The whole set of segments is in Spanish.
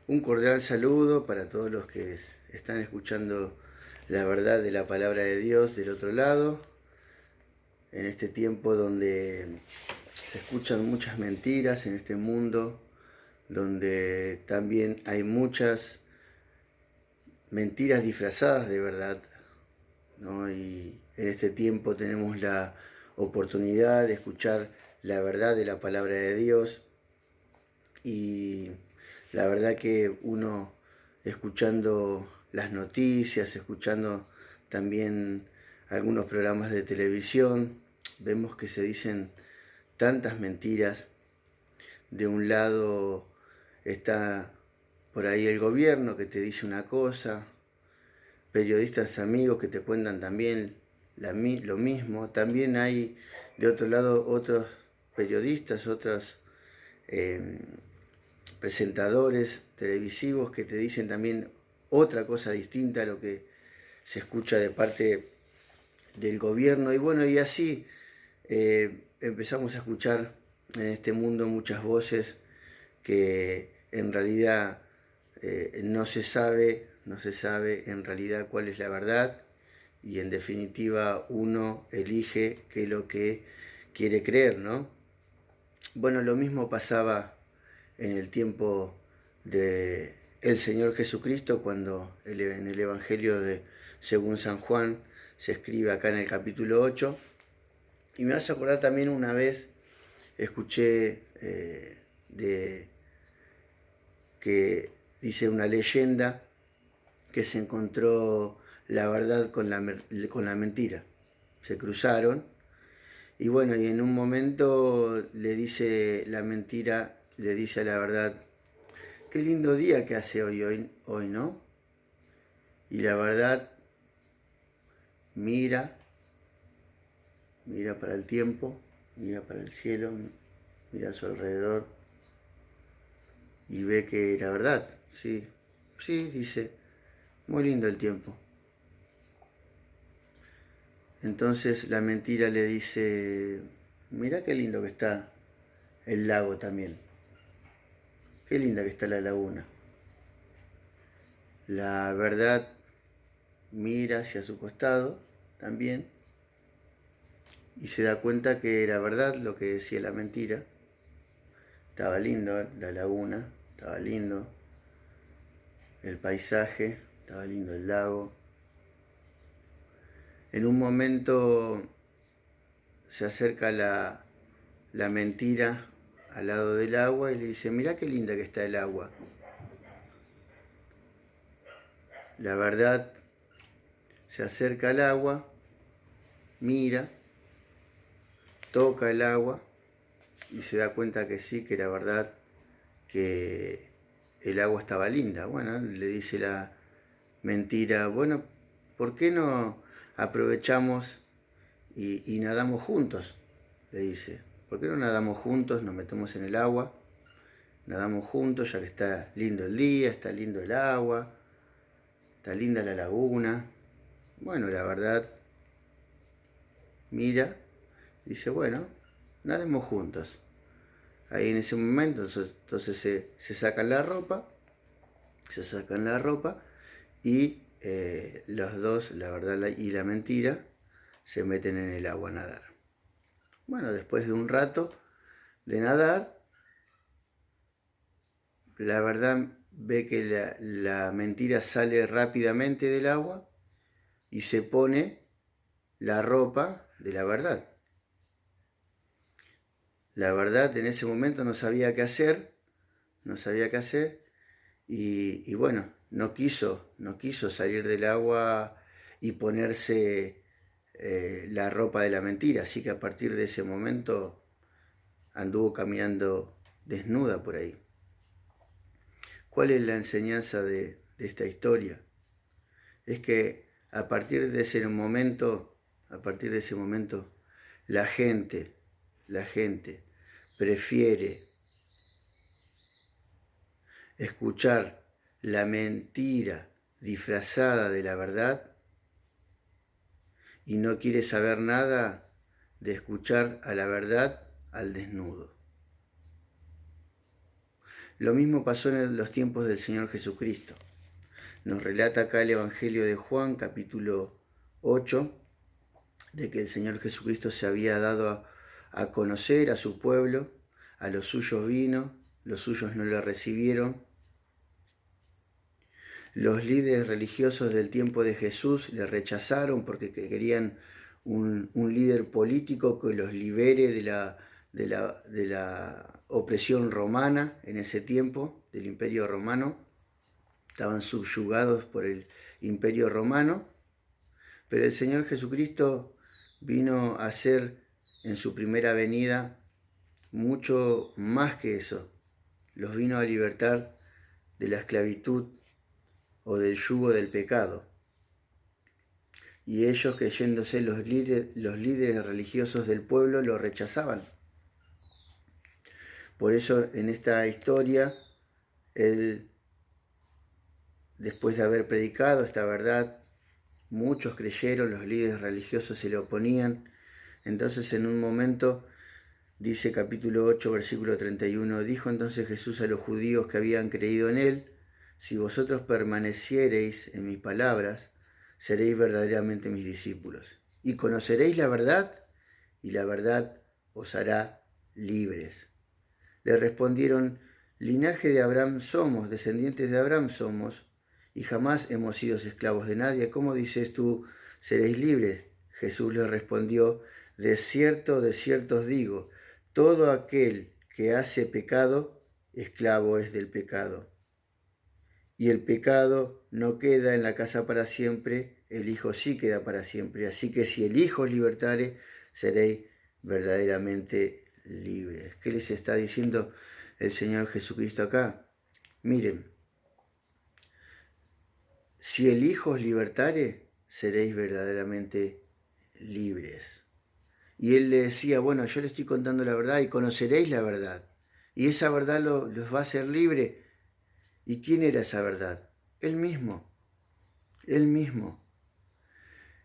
Un cordial saludo para todos los que están escuchando la verdad de la palabra de Dios del otro lado, en este tiempo donde se escuchan muchas mentiras en este mundo, donde también hay muchas mentiras disfrazadas de verdad, ¿no? Y en este tiempo tenemos la oportunidad de escuchar la verdad de la palabra de Dios y la verdad que uno escuchando las noticias, escuchando también algunos programas de televisión, vemos que se dicen tantas mentiras. De un lado está por ahí el gobierno que te dice una cosa, periodistas amigos que te cuentan también lo mismo. También hay de otro lado otros periodistas, otros eh, presentadores televisivos que te dicen también otra cosa distinta a lo que se escucha de parte del gobierno. Y bueno, y así empezamos a escuchar en este mundo muchas voces que en realidad no se sabe en realidad cuál es la verdad, y en definitiva uno elige qué es lo que quiere creer, ¿no? Bueno, lo mismo pasaba en el tiempo de el Señor Jesucristo, cuando en el Evangelio de según San Juan se escribe acá en el capítulo 8. Y me vas a acordar también una vez escuché de que dice una leyenda que se encontró la verdad con la mentira. Se cruzaron y bueno, y en un momento le dice la mentira, le dice a la verdad: qué lindo día que hace hoy, ¿no? Y la verdad mira, mira para el tiempo, mira para el cielo, mira a su alrededor y ve que era verdad. Sí, sí, dice, muy lindo el tiempo. Entonces la mentira le dice: mira qué lindo que está el lago también, qué linda que está la laguna. La verdad mira hacia su costado también y se da cuenta que era verdad lo que decía la mentira. Estaba lindo la laguna, estaba lindo el paisaje, estaba lindo el lago. En un momento se acerca la mentira al lado del agua y le dice: mirá qué linda que está el agua. La verdad se acerca al agua, mira, toca el agua y se da cuenta que sí, que era verdad, que el agua estaba linda. Bueno, le dice la mentira: bueno, ¿por qué no aprovechamos y nadamos juntos? Le dice, ¿por qué no nadamos juntos, nos metemos en el agua, nadamos juntos, ya que está lindo el día, está lindo el agua, está linda la laguna? Bueno, la verdad mira, dice, bueno, nademos juntos. Ahí en ese momento entonces se sacan la ropa, y los dos, la verdad y la mentira, se meten en el agua a nadar. Bueno, después de un rato de nadar, la verdad ve que la mentira sale rápidamente del agua y se pone la ropa de la verdad. La verdad en ese momento no sabía qué hacer, y bueno, no quiso salir del agua y ponerse la ropa de la mentira, así que a partir de ese momento anduvo caminando desnuda por ahí. ¿Cuál es la enseñanza de esta historia? Es que a partir de ese momento, la gente prefiere escuchar la mentira disfrazada de la verdad y no quiere saber nada de escuchar a la verdad al desnudo. Lo mismo pasó en los tiempos del Señor Jesucristo. Nos relata acá el Evangelio de Juan, capítulo 8, de que el Señor Jesucristo se había dado a conocer a su pueblo, a los suyos vino, los suyos no le recibieron. Los líderes religiosos del tiempo de Jesús le rechazaron porque querían un líder político que los libere de la opresión romana en ese tiempo, del Imperio Romano. Estaban subyugados por el Imperio Romano, pero el Señor Jesucristo vino a ser en su primera venida mucho más que eso. Los vino a libertar de la esclavitud o del yugo del pecado. Y ellos, creyéndose los líderes religiosos del pueblo, lo rechazaban. Por eso en esta historia, él, después de haber predicado esta verdad, muchos creyeron, los líderes religiosos se le oponían. Entonces en un momento, dice capítulo 8, versículo 31, dijo entonces Jesús a los judíos que habían creído en él: si vosotros permaneciereis en mis palabras, seréis verdaderamente mis discípulos, y conoceréis la verdad, y la verdad os hará libres. Le respondieron: linaje de Abraham somos, descendientes de Abraham somos, y jamás hemos sido esclavos de nadie. ¿Cómo dices tú, seréis libres? Jesús le respondió: de cierto os digo, todo aquel que hace pecado, esclavo es del pecado. Y el pecado no queda en la casa para siempre, el Hijo sí queda para siempre. Así que si el Hijo os libertare, seréis verdaderamente libres. ¿Qué les está diciendo el Señor Jesucristo acá? Miren, si el Hijo os libertare, seréis verdaderamente libres. Y él le decía, bueno, yo le estoy contando la verdad y conoceréis la verdad. Y esa verdad los va a hacer libre. ¿Y quién era esa verdad? Él mismo. Él mismo.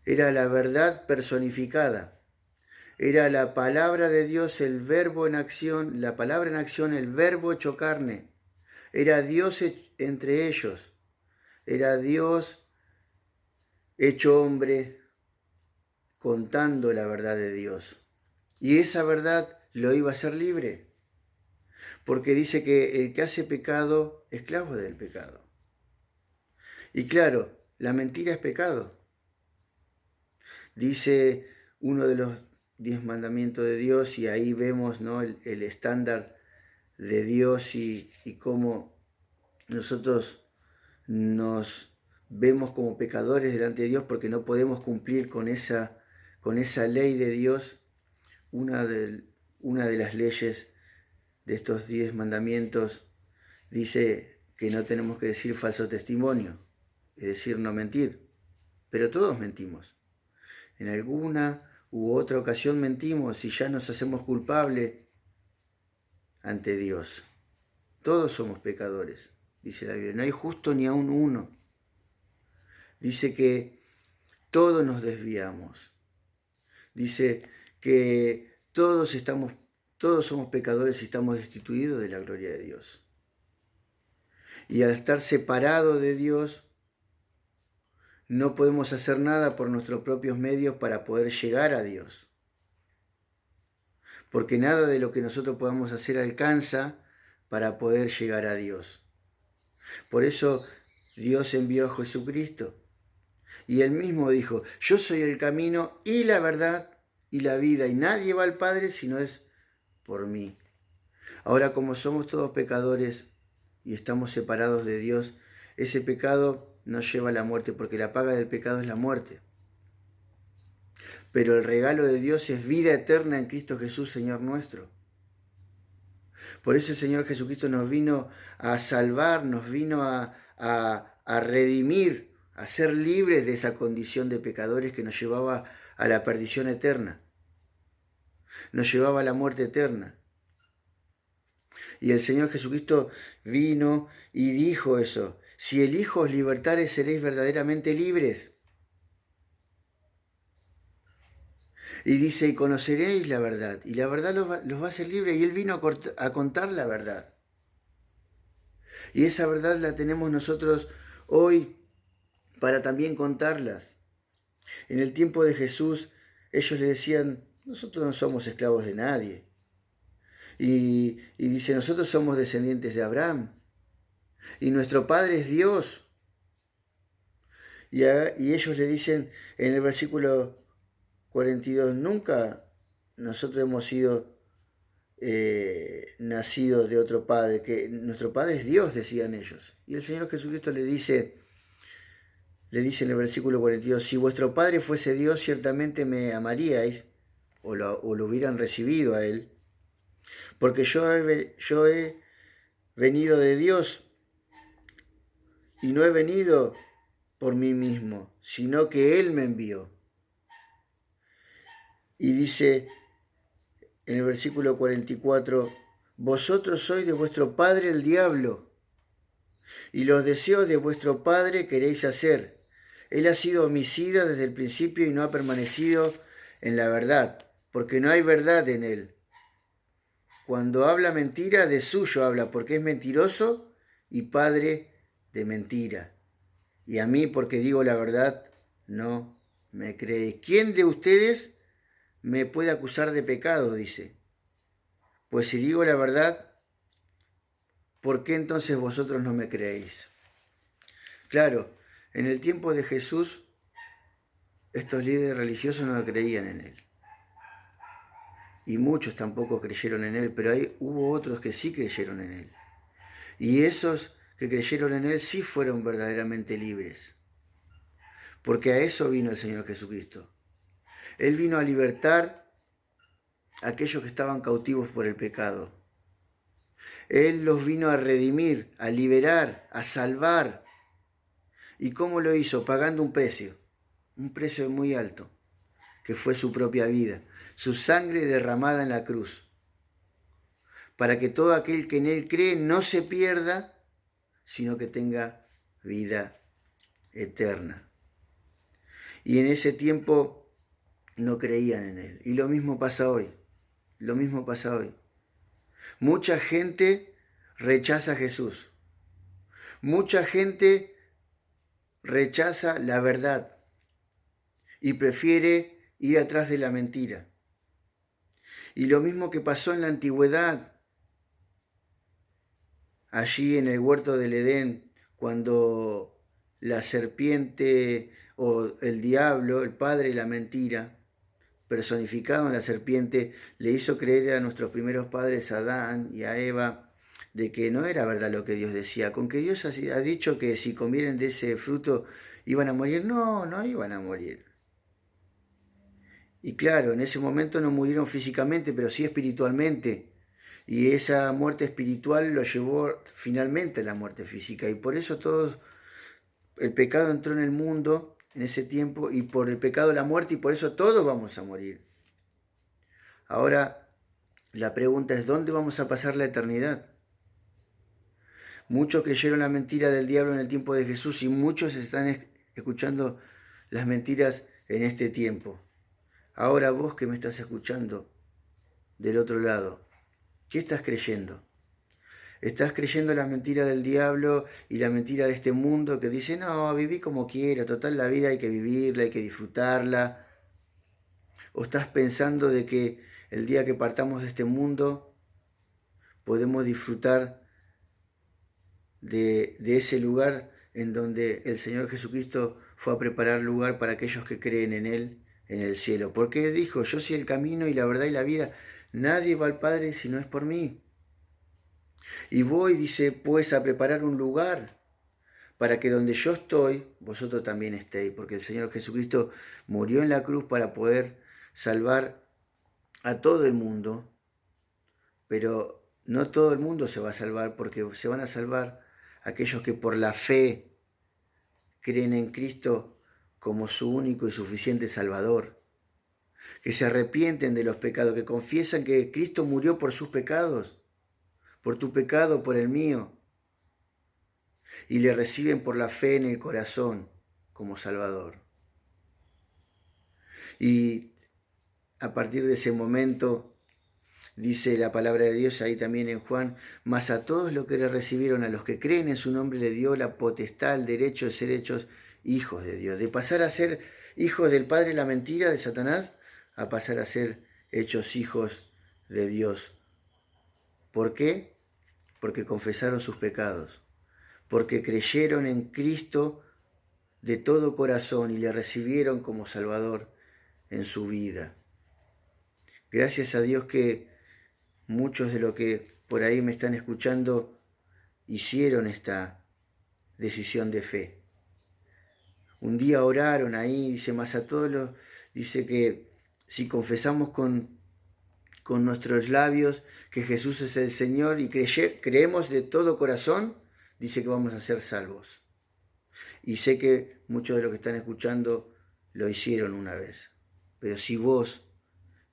Era la verdad personificada. Era la palabra de Dios, el verbo en acción, la palabra en acción, el verbo hecho carne. Era Dios entre ellos. Era Dios hecho hombre, contando la verdad de Dios. Y esa verdad lo iba a hacer libre. Porque dice que el que hace pecado, esclavo del pecado. Y claro, la mentira es pecado. Dice uno de los 10 mandamientos de Dios, y ahí vemos, ¿no?, el estándar de Dios y cómo nosotros nos vemos como pecadores delante de Dios porque no podemos cumplir con esa ley de Dios. Una de las leyes de estos 10 mandamientos dice que no tenemos que decir falso testimonio, es decir, no mentir. Pero todos mentimos. En alguna u otra ocasión mentimos y ya nos hacemos culpables ante Dios. Todos somos pecadores, dice la Biblia. No hay justo ni aun uno. Dice que todos nos desviamos. Dice que todos somos pecadores y estamos destituidos de la gloria de Dios. Y al estar separados de Dios, no podemos hacer nada por nuestros propios medios para poder llegar a Dios. Porque nada de lo que nosotros podamos hacer alcanza para poder llegar a Dios. Por eso Dios envió a Jesucristo. Y él mismo dijo: yo soy el camino y la verdad y la vida, y nadie va al Padre si no es por mí. Ahora, como somos todos pecadores y estamos separados de Dios, ese pecado nos lleva a la muerte, porque la paga del pecado es la muerte. Pero el regalo de Dios es vida eterna en Cristo Jesús, Señor nuestro. Por eso el Señor Jesucristo nos vino a salvar, nos vino a redimir, a ser libres de esa condición de pecadores que nos llevaba a la perdición eterna, nos llevaba a la muerte eterna. Y el Señor Jesucristo vino y dijo eso: si el Hijo os libertare, seréis verdaderamente libres. Y dice: y conoceréis la verdad, y la verdad los va a hacer libres. Y Él vino a contar la verdad. Y esa verdad la tenemos nosotros hoy para también contarlas. En el tiempo de Jesús, ellos le decían, nosotros no somos esclavos de nadie. Y dice, nosotros somos descendientes de Abraham. Y nuestro Padre es Dios. Y ellos le dicen en el versículo 42, nunca nosotros hemos sido nacidos de otro Padre, que nuestro Padre es Dios, decían ellos. Y el Señor Jesucristo le dice en el versículo 42, si vuestro Padre fuese Dios, ciertamente me amaríais, o lo hubieran recibido a Él, porque yo he venido de Dios, y no he venido por mí mismo, sino que Él me envió. Y dice en el versículo 44, vosotros sois de vuestro padre el diablo, y los deseos de vuestro padre queréis hacer. Él ha sido homicida desde el principio y no ha permanecido en la verdad, porque no hay verdad en él. Cuando habla mentira, de suyo habla, porque es mentiroso y padre de mentira. Y a mí, porque digo la verdad, no me creéis. ¿Quién de ustedes me puede acusar de pecado? Dice. Pues si digo la verdad, ¿por qué entonces vosotros no me creéis? Claro, en el tiempo de Jesús, estos líderes religiosos no creían en él. Y muchos tampoco creyeron en él, pero hubo otros que sí creyeron en él. Y esos que creyeron en él sí fueron verdaderamente libres. Porque a eso vino el Señor Jesucristo. Él vino a libertar a aquellos que estaban cautivos por el pecado. Él los vino a redimir, a liberar, a salvar. ¿Y cómo lo hizo? Pagando un precio muy alto, que fue su propia vida, su sangre derramada en la cruz, para que todo aquel que en él cree no se pierda, sino que tenga vida eterna. Y en ese tiempo no creían en él. Y lo mismo pasa hoy. Mucha gente rechaza a Jesús. Mucha gente rechaza la verdad y prefiere ir atrás de la mentira. Y lo mismo que pasó en la antigüedad, allí en el huerto del Edén, cuando la serpiente o el diablo, el padre de la mentira, personificado en la serpiente, le hizo creer a nuestros primeros padres, a Adán y a Eva, de que no era verdad lo que Dios decía, con que Dios ha dicho que si comieran de ese fruto iban a morir. No, no iban a morir. Y claro, en ese momento no murieron físicamente, pero sí espiritualmente. Y esa muerte espiritual lo llevó finalmente a la muerte física. Y por eso el pecado entró en el mundo en ese tiempo, y por el pecado la muerte, y por eso todos vamos a morir. Ahora, la pregunta es, ¿dónde vamos a pasar la eternidad? Muchos creyeron la mentira del diablo en el tiempo de Jesús, y muchos están escuchando las mentiras en este tiempo. Ahora vos que me estás escuchando del otro lado, ¿qué estás creyendo? ¿Estás creyendo la mentira del diablo y la mentira de este mundo que dice, no, viví como quiera, total la vida hay que vivirla, hay que disfrutarla? ¿O estás pensando de que el día que partamos de este mundo podemos disfrutar de ese lugar en donde el Señor Jesucristo fue a preparar lugar para aquellos que creen en Él en el cielo? Porque dijo, yo soy el camino y la verdad y la vida, nadie va al Padre si no es por mí. Y voy, dice, pues a preparar un lugar para que donde yo estoy, vosotros también estéis, porque el Señor Jesucristo murió en la cruz para poder salvar a todo el mundo, pero no todo el mundo se va a salvar, porque se van a salvar aquellos que por la fe creen en Cristo como su único y suficiente Salvador, que se arrepienten de los pecados, que confiesan que Cristo murió por sus pecados, por tu pecado, por el mío, y le reciben por la fe en el corazón como Salvador. Y a partir de ese momento, Dice la palabra de Dios ahí también en Juan, mas a todos los que le recibieron, a los que creen en su nombre, le dio la potestad, el derecho de ser hechos hijos de Dios, de pasar a ser hijos del padre la mentira de Satanás, a pasar a ser hechos hijos de Dios. ¿Por qué? Porque confesaron sus pecados, porque creyeron en Cristo de todo corazón y le recibieron como Salvador en su vida. Gracias a Dios que muchos de los que por ahí me están escuchando hicieron esta decisión de fe. Un día oraron ahí, dice, más a todos los, dice que si confesamos con nuestros labios que Jesús es el Señor y creemos de todo corazón, dice que vamos a ser salvos. Y sé que muchos de los que están escuchando lo hicieron una vez. Pero si vos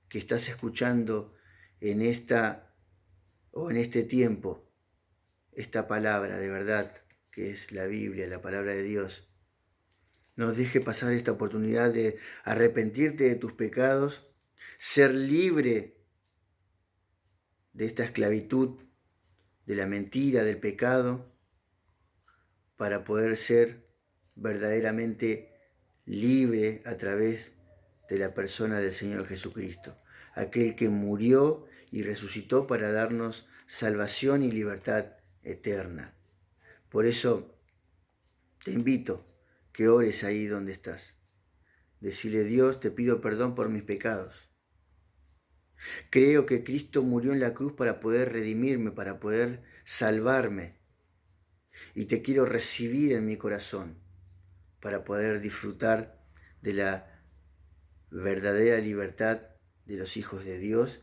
que estás escuchando en este tiempo, esta palabra de verdad, que es la Biblia, la palabra de Dios, nos deje pasar esta oportunidad de arrepentirte de tus pecados, ser libre de esta esclavitud, de la mentira, del pecado, para poder ser verdaderamente libre a través de la persona del Señor Jesucristo, aquel que murió y resucitó para darnos salvación y libertad eterna. Por eso te invito que ores ahí donde estás. Decirle: Dios, te pido perdón por mis pecados. Creo que Cristo murió en la cruz para poder redimirme, para poder salvarme. Y te quiero recibir en mi corazón para poder disfrutar de la verdadera libertad de los hijos de Dios.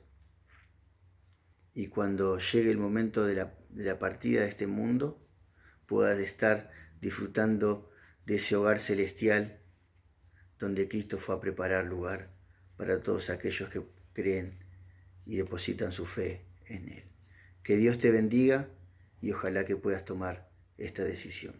Y cuando llegue el momento de la partida de este mundo, puedas estar disfrutando de ese hogar celestial donde Cristo fue a preparar lugar para todos aquellos que creen y depositan su fe en Él. Que Dios te bendiga y ojalá que puedas tomar esta decisión.